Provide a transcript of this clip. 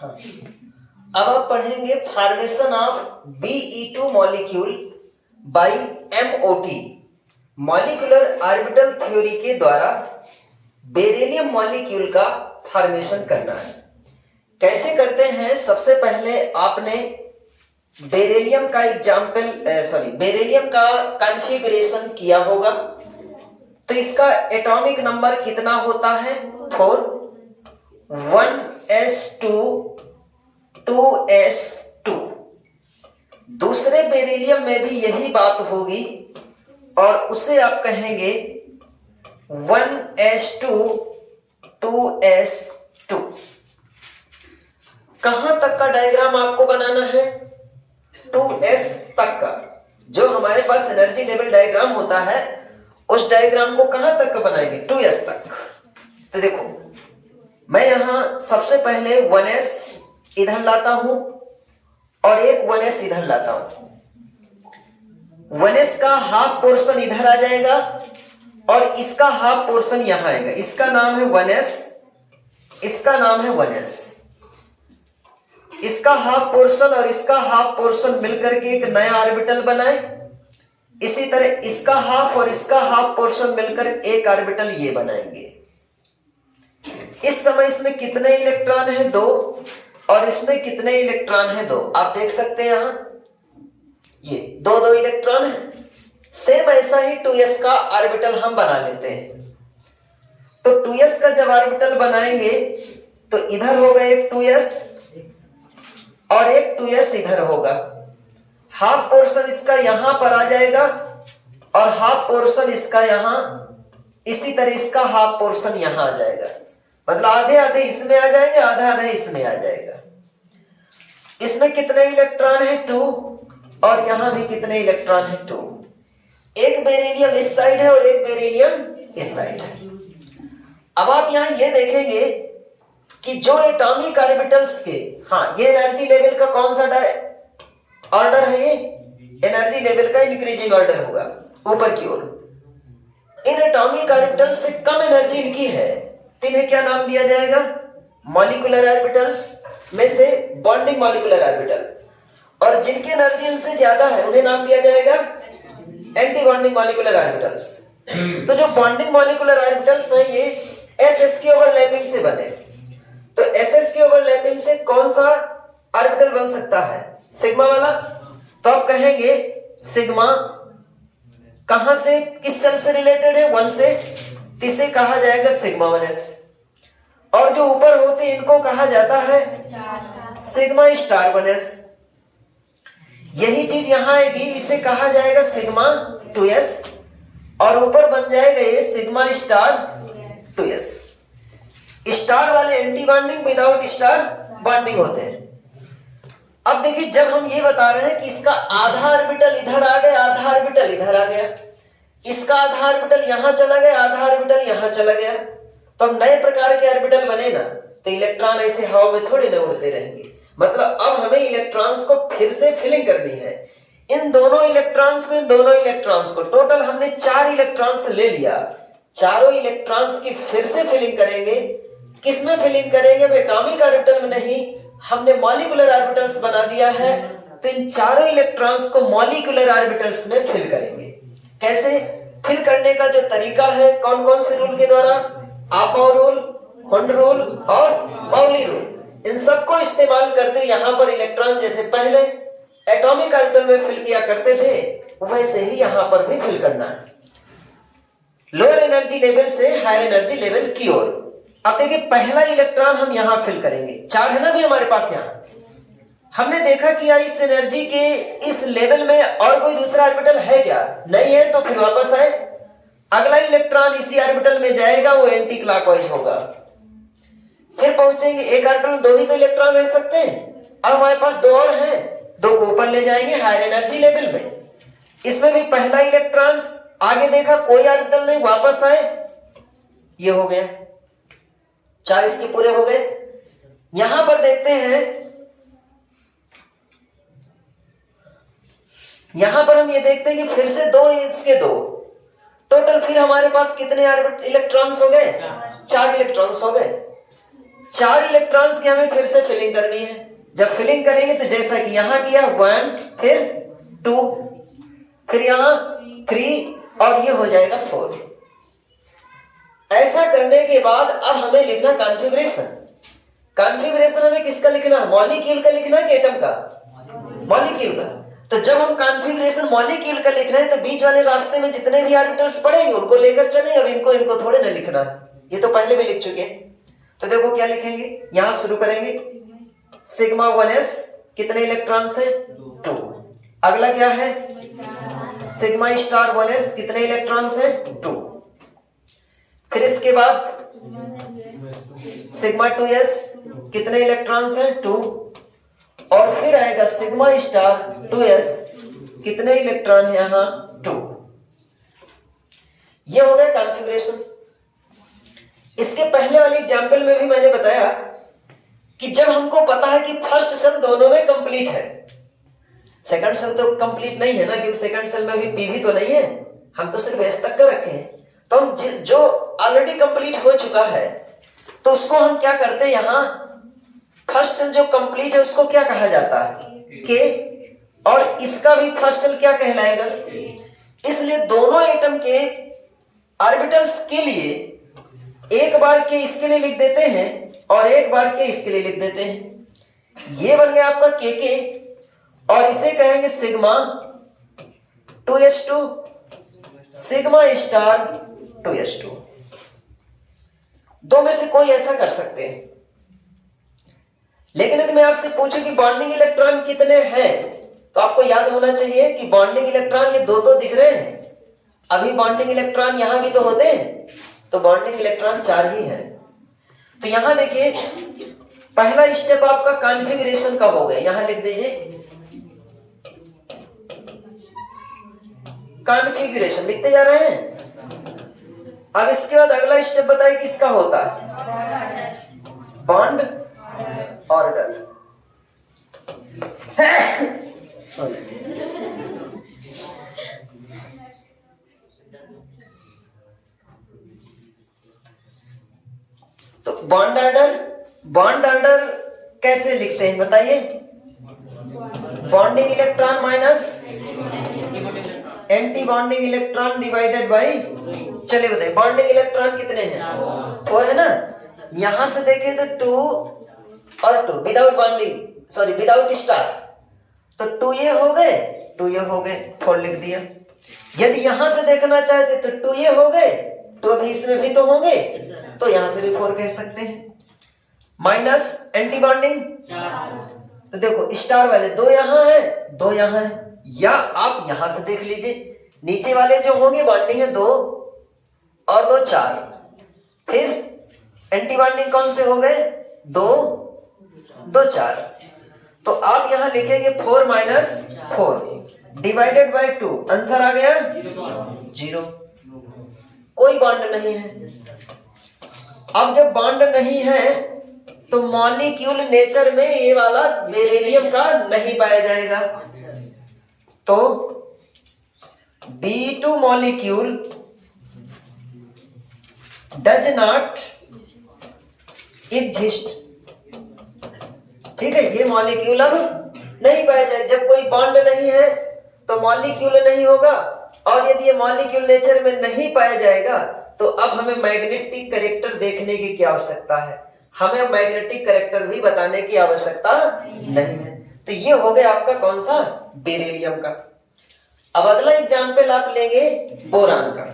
हाँ, अब आप पढ़ेंगे formation of Be2 molecule by MOT, molecular orbital theory के द्वारा बेरिलियम मॉलिक्यूल का फॉर्मेशन करना है। कैसे करते हैं? सबसे पहले आपने बेरिलियम का बेरिलियम का कॉन्फ़िगरेशन किया होगा। तो इसका एटॉमिक नंबर कितना होता है? 4, 1s2 2s2। दूसरे बेरिलियम में भी यही बात होगी और उसे आप कहेंगे 1s2 2s2। कहां तक का डायग्राम आपको बनाना है? 2s तक का। जो हमारे पास एनर्जी लेवल डायग्राम होता है उस डायग्राम को कहां तक का बनाएंगे? 2s तक। तो देखो, मैं यहां सबसे पहले 1s इधर लाता हूं और एक 1s इधर लाता हूं। 1s का हाफ पोर्शन इधर आ जाएगा और इसका हाफ पोर्शन यहां आएगा। इसका नाम है 1s, इसका नाम है 1s। इसका हाफ पोर्शन और इसका हाफ पोर्शन मिलकर के एक नया ऑर्बिटल बनाए। इसी तरह इसका हाफ और इसका हाफ पोर्शन मिलकर एक ऑर्बिटल ये बनाएंगे। इस समय इसमें कितने इलेक्ट्रॉन हैं? 2। और इसमें कितने इलेक्ट्रॉन हैं? 2। आप देख सकते हैं यहां ये 2 इलेक्ट्रॉन है। सेम ऐसा ही 2s का ऑर्बिटल हम बना लेते हैं। तो 2s का जब ऑर्बिटल बनाएंगे तो इधर होगा एक 2s और एक 2s इधर होगा। हाफ पोर्शन इसका यहां पर आ जाएगा और हाफ पोर्शन इसका यहां, इसी तरह इसका हाफ पोर्शन यहां आ जाएगा। मतलब आधे आधे इसमें आ जाएंगे, आधा आधा इसमें आ जाएगा। इसमें कितने इलेक्ट्रॉन है? 2। और यहां भी कितने इलेक्ट्रॉन है? 2। एक बेरिलियम इस साइड है और एक बेरिलियम इस साइड है। अब आप यहां ये देखेंगे कि जो एटॉमिक ऑर्बिटल्स के, हाँ, ये एनर्जी लेवल का कौन सा ऑर्डर है? ये एनर्जी लेवल का इंक्रीजिंग ऑर्डर होगा ऊपर की ओर। इन एटॉमिक ऑर्बिटल्स से कम एनर्जी इनकी है तो इन्हें क्या नाम दिया जाएगा? मॉलिक्यूलर ऑर्बिटल्स में से बॉन्डिंग मॉलिक्यूलर ऑर्बिटल। और जिनकी एनर्जी इनसे ज्यादा है उन्हें नाम दिया जाएगा एंटी बॉन्डिंग मॉलिक्यूलर ऑर्बिटल्स। तो जो बॉन्डिंग मॉलिक्यूलर ऑर्बिटल्स हैं ये SS के ओवरलैपिंग से बने। तो SS के ओवरलैपिंग से कौन सा ऑर्बिटल बन सकता है? सिग्मा वाला। तो आप कहेंगे सिग्मा कहां से, किस सेल से रिलेटेड है? 1 से। इसे कहा जाएगा सिग्मा 1s। और जो ऊपर होते हैं इनको कहा जाता है सिग्मा स्टार 1s। यही चीज यहां आएगी, इसे कहा जाएगा सिग्मा 2s और ऊपर बन जाएगा ये सिग्मा स्टार 2s। स्टार वाले anti bonding, without star bonding होते हैं। अब देखिए, जब हम ये बता रहे हैं कि इसका आधा ऑर्बिटल इधर आ गया, आधा ऑर्बिटल इधर आ गया, इसका आधा ऑर्बिटल यहां चला गया, आधा ऑर्बिटल यहां चला गया, तो अब नए प्रकार के ऑर्बिटल बने ना। तो इलेक्ट्रॉन ऐसे हवा में थोड़े ना उड़ते रहेंगे। मतलब अब हमें इलेक्ट्रॉन्स को फिर से फिलिंग करनी है। इन दोनों इलेक्ट्रॉन्स को टोटल हमने 4 इलेक्ट्रॉन्स ले लिया। चारों इलेक्ट्रॉन्स की फिर से फिलिंग करेंगे। किसमें फिलिंग करेंगे? एटॉमिक ऑर्बिटल में नहीं, हमने मॉलिक्यूलर ऑर्बिटल्स बना दिया है। तो इन चारों इलेक्ट्रॉन्स को मॉलिक्यूलर ऑर्बिटल्स में फिल करेंगे। कैसे फिल करने का जो तरीका है? कौन कौन से रूल के द्वारा? आपाव रूल, हुंड रूल और पाउली रूल। इन सबको इस्तेमाल करते यहां पर इलेक्ट्रॉन जैसे पहले एटॉमिक ऑर्बिटल में फिल किया करते थे वैसे ही यहां पर भी फिल करना है, लोअर एनर्जी लेवल से हायर एनर्जी लेवल की ओर। अब देखिए, पहला इलेक्ट्रॉन हम यहां फिल करेंगे। 4 है ना भी हमारे पास। यहां हमने देखा कि यार इस एनर्जी के इस लेवल में और कोई दूसरा ऑर्बिटल है क्या? नहीं है। तो फिर वापस आए, अगला इलेक्ट्रॉन इसी ऑर्बिटल में जाएगा, वो एंटी क्लॉकवाइज होगा। फिर पहुंचेंगे, एक ऑर्बिटल में 2 ही तो इलेक्ट्रॉन रह सकते हैं। अब हमारे पास 2 और हैं, 2 को ऊपर ले जाएंगे हायर एनर्जी लेवल में। इसमें भी पहला इलेक्ट्रॉन आगे देखा, कोई ऑर्बिटल नहीं, वापस आए, ये हो गया 4 इसके पूरे हो गए। यहां पर देखते हैं, यहां पर हम ये देखते हैं कि फिर से 2 इसके 2, टोटल फिर हमारे पास कितने इलेक्ट्रॉन्स हो गए? 4 इलेक्ट्रॉन्स हो गए। 4 इलेक्ट्रॉन्स की हमें फिर से फिलिंग करनी है। जब फिलिंग करेंगे तो जैसा कि यहां किया 1 फिर 2 फिर यहां 3 और ये हो जाएगा 4। ऐसा करने के बाद अब हमें लिखना कॉन्फ़िगरेशन। कॉन्फ़िगरेशन हमें किसका लिखना है? मॉलिक्यूल का लिखना है कि एटम का? मॉलिक्यूल का। तो जब हम कॉन्फ़िगरेशन मॉलिक्यूल का लिख रहे हैं तो बीच वाले रास्ते में जितने भी ऑर्बिटल्स पड़ेंगे उनको लेकर चलेंगे। अब इनको थोड़े ना लिखना है, ये तो पहले भी लिख चुके हैं। तो देखो क्या लिखेंगे, यहां शुरू करेंगे सिग्मा 1s कितने इलेक्ट्रॉन्स हैं? 2। अगला क्या है? सिग्मा स्टार 1s कितने इलेक्ट्रॉन्स हैं? 2। फिर इसके बाद सिग्मा 2s कितने इलेक्ट्रॉन्स हैं? 2। और फिर आएगा सिग्मा स्टार 2s कितने इलेक्ट्रॉन है यहां? 2। ये हो गया कॉन्फ़िगरेशन। इसके पहले वाली एग्जांपल में भी मैंने बताया कि जब हमको पता है कि फर्स्ट सेल दोनों में कंप्लीट है, सेकंड सेल तो कंप्लीट नहीं है ना, क्योंकि सेकंड सेल में भी पी भी तो नहीं है, हम तो सिर्फ एस तक का रखे हैं। तो हम जो ऑलरेडी कंप्लीट हो चुका है तो उसको हम क्या करते हैं, यहां फर्स्ट सेल जो कंप्लीट है उसको क्या कहा जाता है? के। और इसका भी फर्स्ट सेल क्या कहलाएगा? इसलिए दोनों एटम के ऑर्बिटल्स के लिए एक बार के इसके लिए लिख देते हैं और एक बार के इसके लिए लिख देते हैं। ये बन गया आपका के और इसे कहेंगे sigma 2s2 sigma star 2s2। दो में से कोई ऐसा कर सकते हैं। लेकिन यदि मैं आपसे पूछूं कि बॉन्डिंग इलेक्ट्रॉन कितने हैं तो आपको याद होना चाहिए कि बॉन्डिंग इलेक्ट्रॉन ये दो दिख रहे हैं। अभी बॉन्डिंग इलेक्ट्रॉन यहां भी तो होते हैं, तो बॉन्डिंग इलेक्ट्रॉन 4 ही है। तो यहां देखिए पहला स्टेप आपका कॉन्फ़िगरेशन का हो गया, यहां लिख दीजिए कॉन्फ़िगरेशन, लिखते जा रहे हैं। अब इसके बाद अगला स्टेप बताइए किसका होता है? Bond order. तो बॉन्ड ऑर्डर कैसे लिखते हैं बताइए? Bonding electron minus anti bonding electron divided by, चलिए बताइए बॉन्डिंग इलेक्ट्रॉन कितने हैं? 4 है ना। यहां से देखें तो 2 और 2 without bonding, sorry without star, तो 2 ये हो गए, 2 ये हो गए, 4 लिख दिया। यदि यहां से देखना चाहते तो 2 ये हो गए, 2 भी इसमें भी तो होंगे, तो यहां से भी 4 कह सकते हैं। माइनस एंटी बॉन्डिंग, तो देखो स्टार वाले 2 यहां है, 2 यहां है, या आप यहां से देख लीजिए नीचे वाले जो होंगे बॉन्डिंग है 2 और 2 4, फिर एंटी बॉन्डिंग कौन से हो गए? 2 2 4। तो आप यहां लिखेंगे 4 माइनस 4 डिवाइडेड बाय 2, आंसर आ गया 0। कोई बॉन्ड नहीं है। अब जब बॉन्ड नहीं है तो मॉलिक्यूल नेचर में ये वाला बेरिलियम का नहीं पाया जाएगा। तो B2 molecule does not exist. ठीक है, ये मॉलिक्यूल अब नहीं पाया जाएगा। जब कोई बॉन्ड नहीं है तो मॉलिक्यूल नहीं होगा, और यदि ये मॉलिक्यूल नेचर में नहीं पाया जाएगा तो अब हमें मैग्नेटिक कैरेक्टर देखने की क्या आवश्यकता है? हमें मैग्नेटिक कैरेक्टर भी बताने की आवश्यकता नहीं है। तो ये हो गया आपका कौन सा? बेरिलियम का। अब अगला एग्जाम्पल आप लेंगे बोरान का।